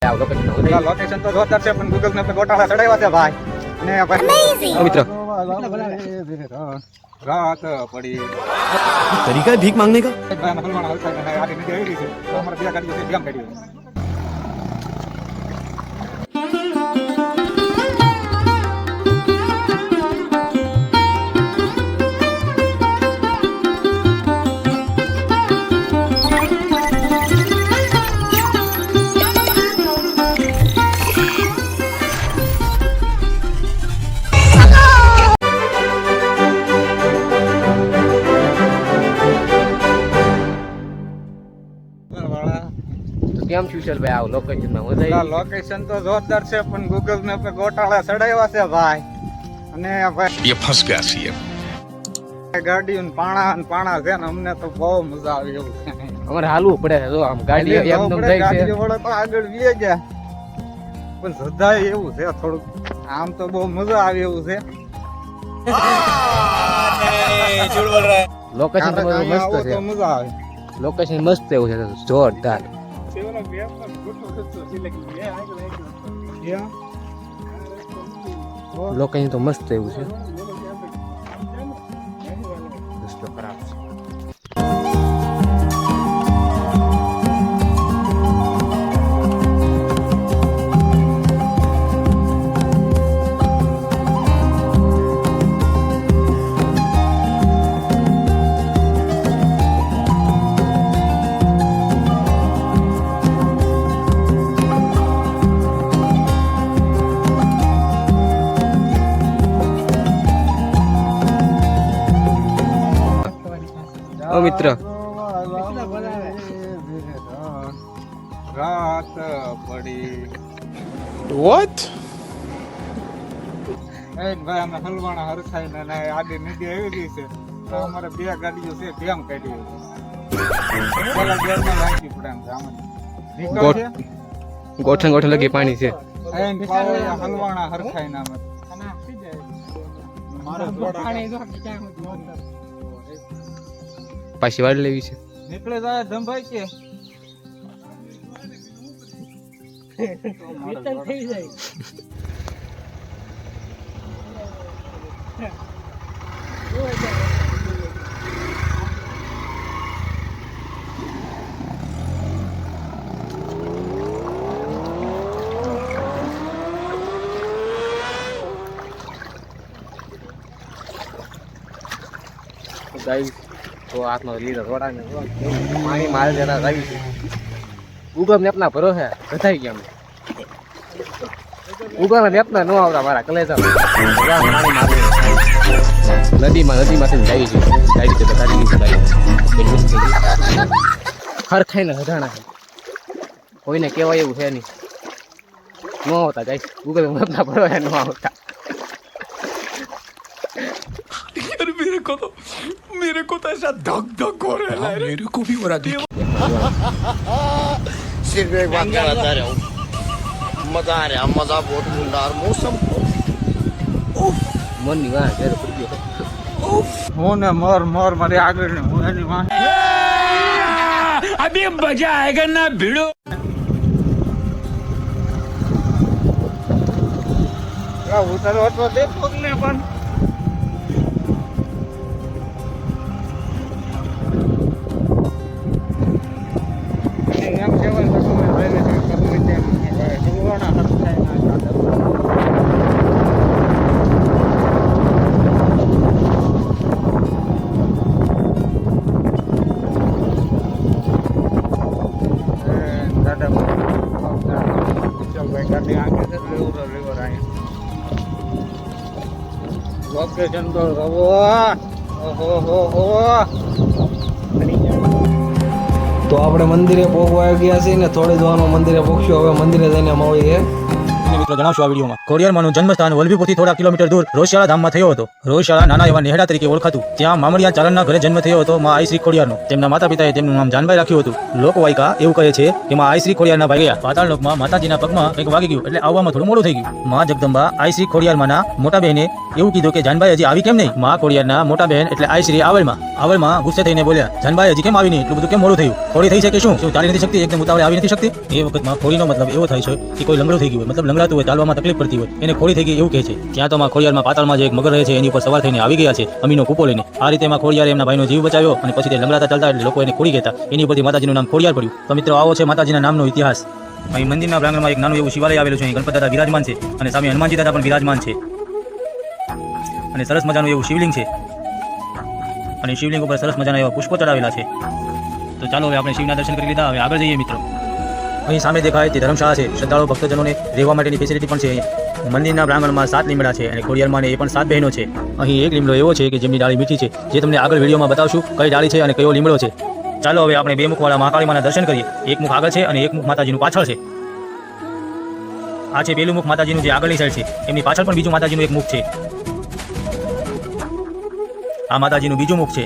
Location તો જોરદાર છે પણ ગૂગલ મેપ પર ગોટાળા ચડાવ્યા છે ભાઈ. અને ભાઈ મિત્ર રાત પડી તરીકા है भीख मांगने का ભાઈ હલવાણ હલતા ને આડી નદી આવી રહી છે તો અમારે બે ગાડીઓ છે જામ કાઢી કેમ છું સર ભાઈ આવો લોકેશન માં મજા આવી લોકેશન તો જોરદાર છે પણ ગૂગલ મેપ પર ગોટાળા ચડાવ્યા છે ભાઈ. અને ભાઈ ये फंस गया सीएम ગાડીઓ ને પાણા છે ને અમને તો બહુ મજા આવી એવું છે. અમારે હાલવું પડે છે જો આમ ગાડી એકદમ જાય છે ગાડીઓ વાળા તો આગળ વીએ ગયા પણ સદાય એવું છે થોડુંક આમ તો બહુ મજા આવી એવું છે. લોકેશન તો બધું મસ્ત છે તો મજા આવે. લોકેશન મસ્ત એવું છે જોરદાર લોકેશન તો મસ્ત એવું છે રસ્તો ખરાબ છે ઓ મિત્ર રાત પડી व्हाट ભાઈ અમે હલવાણા હરખાઈ ને આડી નદી આવી રહી છે તો અમારે બે ગાડીઓ છે કેમ કાઢી ગોઠણ ગોઠણ લગી પાણી છે હલવાણા હરખાઈ ના પાછી વાડ લેવી છે નીકળે જાય ધમભાઈ કે થઈ જાય ગાઈસ તો હાથમાં લીધો થોડા ને પાણી મારે જરા આવી છે ગૂગલ મેપ ના ભરોસે ગધાઈ ગયા અમે ગૂગલ મેપ ના ન આવતા મારા કલેજા પાણી મારે નદીમાંથી જાય છે ગાડી તો બતાવી હરખાઈને હજાણા કોઈને કહેવાય એવું છે નહીં ન આવતા ગાઈસ ગૂગલ મેપ ના ભરોસે ન આવતા मेरे को तो ऐसा धक धक हो रहा है मेरे को भी हो रहा है सिर्फ एक बात कहना चाह रहा हूँ मजा आ रहा मजा बहुत मुंडार मौसम મન ની વાહ ઘેર પડી ગયો હું ને મર મારી આગળ ને હું એની વાહ अभी मजा आएगा ना भिड़ो ઉતારો હતો દેખો ને પણ એમ કેવાય તો તમે લઈને કરવું છે હલવાણા હરખાઈ ના લોકેશન તો રવો તો આપણે મંદિરે પહોંચવા ગયા છીએ ને થોડી જ વારમાં મંદિરે પહોંચ્યું હવે મંદિરે જઈને મળીએ તમને મિત્રો જણાવશું આ વિડીયોમાં. ખોડિયારમાંનું જન્મસ્થાન વલભીપુરથી થોડા કિલોમીટર દૂર રોજશાળા ધામમાં થયો હતો. રોજશાળા નાના એવા નેહડા તરીકે ઓળખાતું. ત્યાં મામડિયા ચારણના ઘરે જન્મ થયો હતો માં આઈ શ્રી ખોડિયારનો. તેમના માતા પિતાએ તેમનું નામ જાનભાઈ રાખ્યું હતું. લોકવાયકા એવું કહે છે કે માં આઈ શ્રી ખોડિયારના ભાઈ ગયા. પાતાળ લોકમાં માતાજીના પગમાં કંઈક વાગી ગયું એટલે આવવામાં થોડું મોડું થઈ ગયું. માં જગદંબા આઈ શ્રી ખોડિયારમાંના મોટા બહેને એવું કીધું કે જાનભાઈ હજી આવી કેમ નહીં. માં ખોડિયારના મોટા બહેન એટલે આઈ શ્રી આવળમાં ગુસ્સે થઈને બોલ્યા, જાનભાઈ હજી કેમ આવી નહીં, એટલું બધું કેમ મોડું થયું, ખોડી થઈ છે કે શું ચાલી નથી શકતી, એકદમ ઉતાવળે આવી નથી શકતી. એ વખતમાં ખોડીનો મતલબ એવો થાય છે કે કોઈ લંગડું થઈ ગયું હોય, મતલબ લંગડાતું હોય, ચાલવામાં તકલીફ પડતી હોય, એને ખોડી થઈ ગઈ એવું કહે છે. ત્યાં તો માં ખોડિયારમાં પાતાળમાં જે એક મગર રહે છે એની ઉપર સવાર થઈને આવી ગયા છે અમીનો કૂપો લઈને. આ રીતે માં ખોડિયારે એમના ભાઈનો જીવ બચાવ્યો અને પછી તે લંગડાતા ચાલતા એટલે લોકો એને ખોડી કહેતા. એની ઉપરથી માતાજીનું નામ ખોડિયાર પડ્યું. તો મિત્રો આવો છે માતાજીના નામનો ઇતિહાસ. અહીં મંદિરના પ્રાંગણમાં એક નાનું એવું શિવાલય આવેલું છે. અહીં ગણપત દાદા બિરાજમાન છે અને સામે હનુમાનજી દાદા પણ બિરાજમાન છે અને સરસ મજાનું એવું શિવલિંગ છે અને શિવલિંગ ઉપર સરસ મજાના એવા પુષ્પો ચડાવેલા છે. તો ચાલો હવે આપણે શિવના દર્શન કરી લીધા, હવે આગળ જઈએ મિત્રો. અહીં સામે દેખાય તે ધર્મશાળા છે. શ્રદ્ધાળુ ભક્તજનોને રહેવા માટેની ફેસિલિટી પણ છે. મંદિરના પ્રાંગણમાં 7 લીમડા છે અને ખોડિયારમાં એ પણ 7 બહેનો છે. અહીં એક લીમડો એવો છે કે જેમની ડાળી મીઠી છે, જે તમને આગળ વિડીયોમાં બતાવશું કઈ ડાળી છે અને કયો લીમડો છે. ચાલો હવે આપણે 2 મુખવાળા મહાકાળીમાના દર્શન કરીએ. એક મુખ આગળ છે અને એક મુખ માતાજીનું પાછળ છે. આ છે પેલું મુખ માતાજીનું જે આગળની સાઈડ છે. એમની પાછળ પણ બીજું માતાજીનું એક મુખ છે. આ માતાજીનું બીજું મુખ છે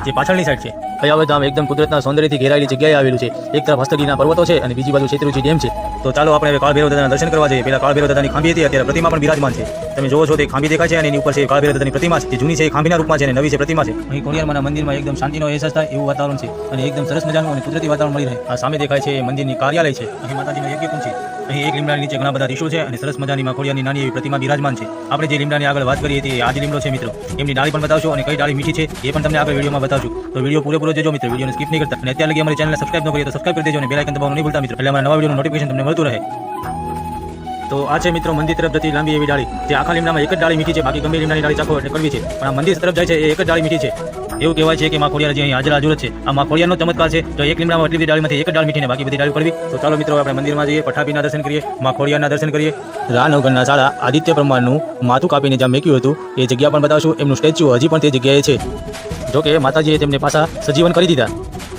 જે પાછળની સાઈડ છે. કયાવત ધામ એકદમ કુદરતના સૌંદર્યથી ઘેરાયેલી જગ્યાએ આવેલું છે. એક તરફ હસ્તગીરના પર્વતો છે અને બીજી બાજુ શેત્રુંજી ડેમ છે. તો ચાલો આપણે હવે કાળભૈરવ દાદાના દર્શન કરવા જઈએ. પહેલા કાળભૈરવ દાદાની ખાંભી હતી, અત્યારે પ્રતિમા પણ બિરાજમાન છે. તમે જોવો છો તે ખાંભી દેખાય છે અને એની ઉપર છે કાળભૈરવ દાદાની પ્રતિમા છે. જે જૂની છે એ ખાંભીના રૂપમાં છે અને નવી છે પ્રતિમા છે. અહીં ખોડિયારમાંના મંદિરમાં એકદમ શાંતિનો અહેસાસ થાય એવું વાતાવરણ છે અને એકદમ સરસ મજાનું અને કુદરતી વાતાવરણ મળી રહે. આ સામે દેખાય છે એ મંદિરની કાર્યાલય છે. અહીં માતાજીનો યજ્ઞકુંડ છે. અહીં એક લીમડાની નીચે ઘણા બધા ઋષિઓ છે અને સરસ મજાની માં ખોડિયારની નાની એવી પ્રતિમા બિરાજમાન છે. આપણે જે લીમડાની આગળ વાત કરી હતી આ જ લીમડો છે મિત્રો. એમની ડાળી પણ બતાવશું અને કઈ ડાળી મીઠી છે એ પણ તમને આગળ વિડીયોમાં બતાવશું. તો વિડીયો પૂરેપૂરો જોજો મિત્રો, વિડીયોને સ્કીપ નહીં કરતા. અને અત્યારે લગી અમારી ચેનલને સબસ્ક્રાઇબ ન કરીએ તો સબસ્ક્રાઇબ કરી દેજો અને બેલ આઇકન દબાવવાનું નહીં ભૂલતા મિત્રો, એટલે અમારા નવા વિડીયોનું નોટિફિકેશન તમને મળતું રહે. તો આ છે મિત્રો મંદિર તરફ જતી લાંબી એવી ડાળી. જે આખા લીમડામાં એક જ ડાળી મીઠી છે, બાકી ગમે લીમડાની ડાળી ચાખો એટલે કડવી છે. પણ આ મંદિર તરફ જાય છે એ એક જ ડાળી મીઠી છે. એવું કહેવાય છે કે માં ખોડિયાર અહીં હાજર જ છે. આ માં ખોડિયારનો ચમત્કાર છે. તો એક લીમડામાં એટલી બધી ડાળીમાંથી એક જ ડાળ મીઠી ને બાકી બધી ડાળી કડવી. તો ચાલો મિત્રો આપણે મંદિરમાં જઈએ, પઠાપીના દર્શન કરીએ, માં ખોડિયારના દર્શન કરીએ. રાનવગરના શાળા આદિત્ય બ્રહ્માનું માથું કાપીને જ્યાં મેક્યું હતું એ જગ્યા પણ બતાવશું. એમનું સ્ટેચ્યુ હજી પણ તે જગ્યાએ છે. જોકે માતાજીએ તેમને પાછા સજીવન કરી દીધા.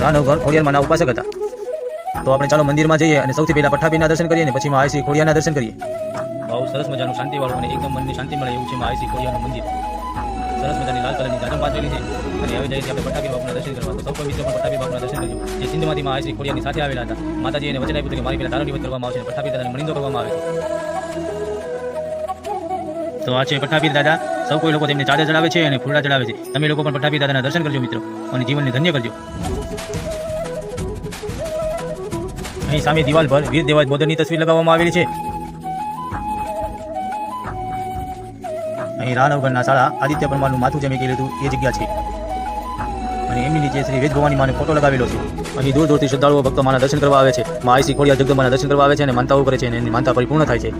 રાનવગર ખોડિયારમાંના ઉપાસક હતા. તો આપણે ચાલો મંદિરમાં જઈએ અને સૌથી પહેલા પઠાપીના દર્શન કરીએ અને પછી માં આઈ શ્રી ખોડિયારના દર્શન કરીએ. બહુ સરસ મજાનું શાંતિવાળું અને એકદમ મનની શાંતિ મળે એવું છે માં આઈ શ્રી ખોડિયારનું મંદિર. સરસ મજાની લાલ કલરની ગાજમ પાથરેલી છે અને હવે જઈએ આપણે પઠાપી બાપુના દર્શન કરવા. તો સૌ કોઈ મિત્રો પણ પઠાપી બાપુના દર્શન કરજો, જે સિંધમાંથી માં આઈ શ્રી ખોડિયારની સાથે આવેલા હતા. માતાજી એને વચન આપ્યું હતું કે મારી પહેલા તારો નિવેદ કરવામાં આવશે અને પઠાપી દાદાને મણીંદો કરવામાં આવે છે. તો આ છે પઠાપી દાદા. સૌ કોઈ લોકો તેમને ચાદર ચડાવે છે અને ફૂલડા ચડાવે છે. તમે લોકો પણ પઠાપી દાદાના દર્શન કરજો મિત્રો અને જીવનને ધન્ય કરજો. અહીં સામે દિવાલ પર વીર દેવાજ બોધરની તસવીર લગાવવામાં આવેલી છે. અહીં રાનવગરના શાળા આદિત્ય બ્રહ્માનું માથું જે મેકેલું હતું એ જગ્યા છે અને એમની નીચે શ્રી વેદ ભવાની માનો ફોટો લગાવેલો છે. અહીં દૂર દૂરથી શ્રદ્ધાળુઓ ભક્તો માના દર્શન કરવા આવે છે. માં આઈ શ્રી ખોડિયાર જગદંબાના દર્શન કરવા આવે છે અને માનતાઓ કરે છે અને એની માનતા પરિપૂર્ણ થાય છે.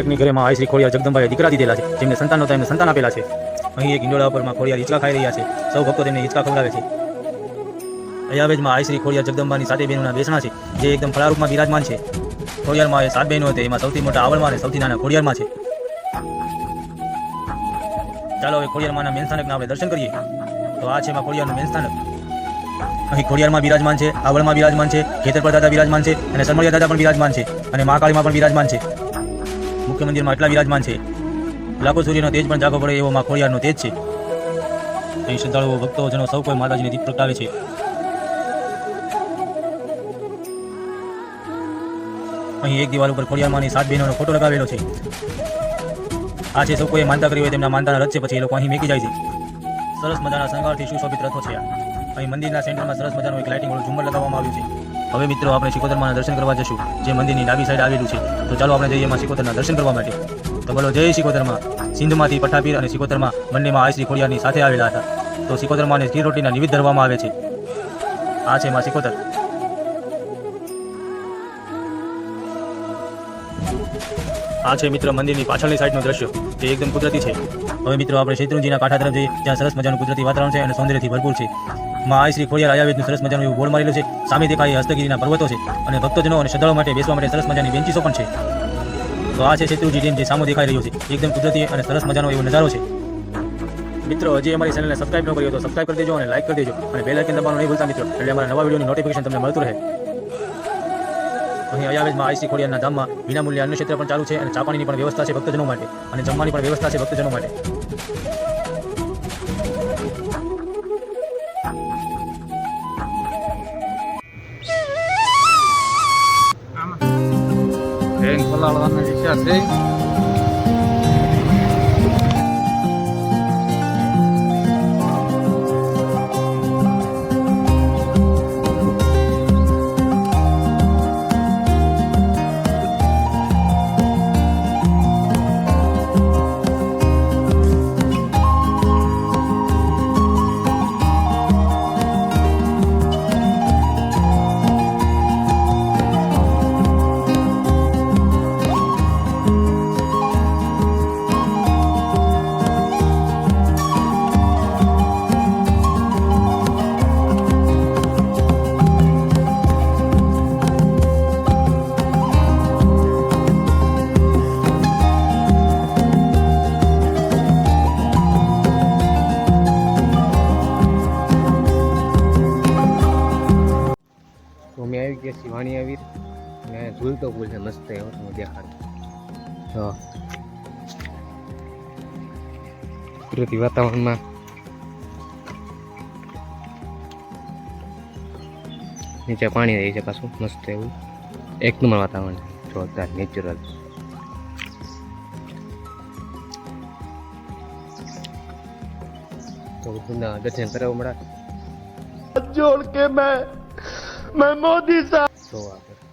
એકની ઘરે માં આઈ શ્રી ખોડિયાર જગદંબાએ દીકરા દીધેલા છે, જેમને સંતાન નહોતા એમને સંતાન આપેલા છે. અહીં એક ઈંડોળા ઉપર માં ખોડિયાર હિંચકા ખાઈ રહ્યા છે. સૌ ભક્તો તેમને હિંચકા ખવડાવે છે. અહીંયા વેજમાં આઈ શ્રી ખોડિયાર જગદંબાની 7 બહેનોના બેસણા છે, જે એકદમ ફળા રૂપમાં બિરાજમાન છે. ખોડિયારમાં એ 7 બહેનો હતી, એમાં સૌથી મોટા આવળમાં અને સૌથી નાના ખોડિયારમાં છે. ચાલો હવે ખોડિયારમાંના મેન સ્થાનકના આપણે દર્શન કરીએ. તો આ છે માં ખોડિયારનું મેન સ્થાનક. અહીં ખોડિયારમાં બિરાજમાન છે, આવળમાં બિરાજમાન છે, ખેતરપર દાદા બિરાજમાન છે અને સરમળિયા દાદા પણ બિરાજમાન છે અને મહાકાળીમાં પણ બિરાજમાન છે. મુખ્ય મંદિરમાં એટલા બિરાજમાન છે. લાખો સૂર્યનો તેજ પણ જાગો પડે એવો માં ખોડિયારનો તેજ છે. અહીં શ્રદ્ધાળુઓ ભક્તોજનો સૌ કોઈ માતાજીને દીપ પ્રગટાવે છે. અહીં એક દિવાલ ઉપર ખોડિયારમાંની 7 બહેનોનો ફોટો લગાવેલો છે. આ છે સૌ કોઈ માનતા કરી હોય તેમના માનતાના રથ છે, પછી એ લોકો અહીં મેકી જાય છે. સરસ મજાના શણગારથી સુશોભિત રથો છે. અહીં મંદિરના સેન્ટરમાં સરસ મજાનું એક લાઇટિંગ વાળું ઝુમ્મર લગાવવામાં આવ્યું છે. હવે મિત્રો આપણે શિકોતરમાંના દર્શન કરવા જશું, જે મંદિરની ડાબી સાઈડ આવેલું છે. તો ચાલો આપણે જઈએ એમાં શિકોતરના દર્શન કરવા માટે. તો બોલો જય શિકોતરમાં. સિંધમાંથી પઠાપીર અને શિકોતરમાં બંનેમાં આઈ શ્રી ખોડિયારની સાથે આવેલા હતા. તો શિકોતરમાં ખીર રોટીના નિવેદ ધરવામાં આવે છે. આ છે માં શિકોતર. આ છે મિત્ર મંદિરની પાછળની સાઈડનું દ્રશ્ય, જે એકદમ કુદરતી છે. હવે મિત્રો આપણે શેત્રુંજીના કાંઠા તરફ જઈએ, જ્યાં સરસ મજાનું કુદરતી વાતાવરણ છે અને સૌંદર્યથી ભરપૂર છે. માં આઈ શ્રી ખોડિયાર આયાવેદનું સરસ મજાનું એવું બોર્ડ મારેલું છે. સામે દેખાય હસ્તગીરીના પર્વતો છે અને ભક્તજનો અને શ્રદ્ધાળુઓ માટે બેસવા માટે સરસ મજાની બેન્ચીસો પણ છે. તો આ છે શેત્રુંજી ડેમ, જે સામો દેખાઈ રહ્યો છે. એકદમ કુદરતી અને સરસ મજાનો એવો નજારો છે. મિત્રો હજી અમારી ચેનલને સબસ્ક્રાઇબ ન કરી તો સબસ્ક્રાઇબ કરી દેજો અને લાઈક કરી દેજો અને બેલ આઇકન દબાવવાનું નહીં ભૂલતા મિત્રો, એટલે અમારા નવા વિડીયોની નોટિફિકેશન તમને મળતું રહે. તો અહીં અયાવેજમાં આઈસી ખોડિયારના ધામમાં વિનામૂલ્યે અન્ન ક્ષેત્ર પણ ચાલુ છે અને ચા પાણીની પણ વ્યવસ્થા છે ભક્તજનો માટે અને જમવાની પણ વ્યવસ્થા છે ભક્તજનો માટે. ટ્રેન પલાળવાનો વિચાર છે. તો અમે આવી ગયા છીએ વાણી આવીર ને ઝૂલતો પુલ છે મસ્ત એવો તમને દેખાડું. તો કુદરતી વાતાવરણમાં નીચે પાણી રહી છે પાછું મસ્ત એવું એક નંબર વાતાવરણ જોરદાર નેચરલ. તો બુદ્ધના દર્શન કરાવવા મળ્યા जोड़ के मैं मोदी साहब તો આગળ